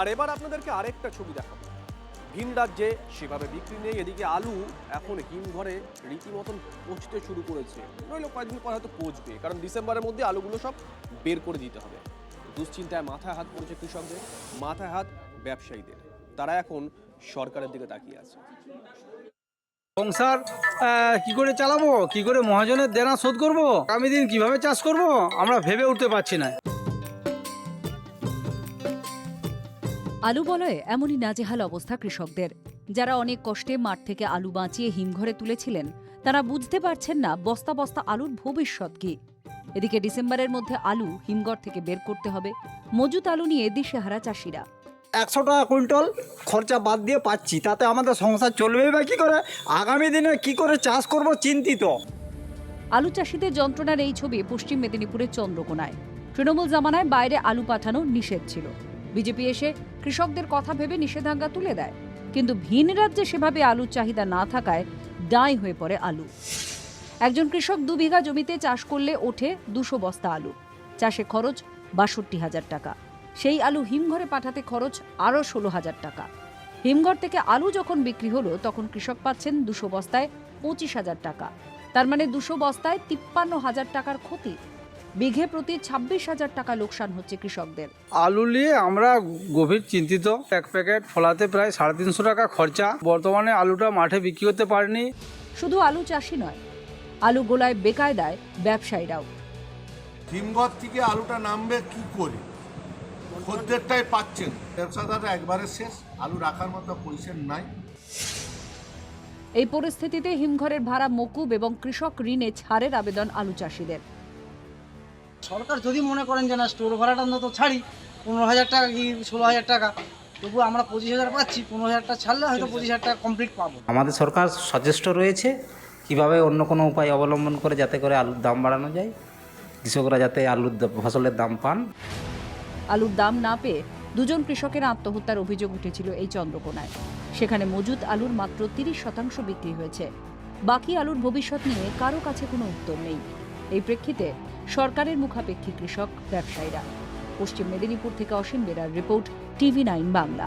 আর এবার আপনাদেরকে আরেকটা ছবি দেখাবো। ভিন রাজ্যে সেভাবে বিক্রি নেই, এদিকে আলু এখন হিমঘরে রীতিমতন পচতে শুরু করেছে। নইলে কয়েকদিন পর হয়তো পচবে, কারণ ডিসেম্বরের মধ্যে আলুগুলো সব বের করে দিতে হবে। দুশ্চিন্তায় মাথায় হাত পড়েছে কৃষকদের, মাথায় হাত ব্যবসায়ীদের। তারা এখন সরকারের দিকে তাকিয়ে আছে। সংসার কি করে চালাবো, কি করে মহাজনের দেনা শোধ করবো, আগামী দিন কিভাবে চাষ করব আমরা ভেবে উঠতে পারছি না। আলু বলয়ে এমনই নাজেহাল অবস্থা কৃষকদের। যারা অনেক কষ্টে মাঠ থেকে আলু বাঁচিয়ে হিমঘরে তুলেছিলেন, তারা বুঝতে পারছেন না বস্তা বস্তা আলুর ভবিষ্যৎ কি। এদিকে ডিসেম্বরের মধ্যে আলু হিমঘর থেকে বের করতে হবে। মজুত আলু নিয়ে দিশেহারা চাষিরা। 100 টাকা কুইন্টাল খরচা বাদ দিয়ে পাচ্ছি, তাতে আমাদের সংসার চলবেই বা কী করে? আগামী দিনে কি করে চাষ করব চিন্তিত। আলু চাষিদের যন্ত্রণার এই ছবি পশ্চিম মেদিনীপুরের চন্দ্রকোনায়। তৃণমূল জামানায় বাইরে আলু পাঠানো নিষেধ ছিল। বিজেপি এসে কৃষকদের কথা ভেবে নিষেধাজ্ঞা তুলে দেয়, কিন্তু ভিন রাজ্যে সেভাবে আলুর চাহিদা না থাকায় দাঁই হয়ে পড়ে আলু। একজন কৃষক 2 বিঘা জমিতে চাষ করলে ওঠে 200 বস্তা আলু। চাষে খরচ 62,000 টাকা। সেই আলু হিমঘরে পাঠাতে খরচ আরও 16,000 টাকা। হিমঘর থেকে আলু যখন বিক্রি হলো, তখন কৃষক পাচ্ছেন 200 বস্তায় 25,000 টাকা। তার মানে 200 বস্তায় 53,000 টাকার ক্ষতি। বিঘে প্রতি 26,000 টাকা লোকসান হচ্ছে কৃষকদের। আলু নিয়ে আমরা গভীর চিন্তিত। এক প্যাকেট ফলাতে প্রায় 350 টাকা খরচা। বর্তমানে আলুটা মাঠে বিক্রি করতে পারেনি। শুধু আলু চাষি নয়, আলু গোলায় বেকায়দায় ব্যবসায়ীরাও। হিমঘর থেকে আলুটা নামবে কি করে? খদ্দেরটাই পাচ্ছেন, ব্যবসাদাররা একবারে শেষ, আলু রাখার মতো পয়সা নাই। এই পরিস্থিতিতে হিমঘরের ভাড়া মকুব এবং কৃষক ঋণে ছাড়ের আবেদন আলু চাষিদের। সরকার যদি মনে করেন যে না স্টোর ভাড়াটা অন্তত ছাড়ি 15,000 টাকা কি 16,000 টাকা, তবু আমরা 25,000 পাচ্ছি, 15,000 টাকা ছাড়লে হয়তো 25,000 টাকা কমপ্লিট পাবো। আমাদের সরকার সচেষ্ট রয়েছে কিভাবে অন্য কোনো উপায় অবলম্বন করে যাতে করে আলুর দাম বাড়ানো যায়, কৃষকরা যাতে ফসলের দাম পান। আলুর দাম না পেয়ে 2জন কৃষকের আত্মহত্যার অভিযোগ উঠেছিল এই চন্দ্রকোনায়। সেখানে মজুত আলুর মাত্র 30% বিক্রি হয়েছে। বাকি আলুর ভবিষ্যৎ নিয়ে কারো কাছে কোনো উত্তর নেই। এই প্রেক্ষিতে সরকারের মুখাপেক্ষী কৃষক ব্যবসায়ীরা। পশ্চিম মেদিনীপুর থেকে অসীম বেরার রিপোর্ট, TV9 বাংলা।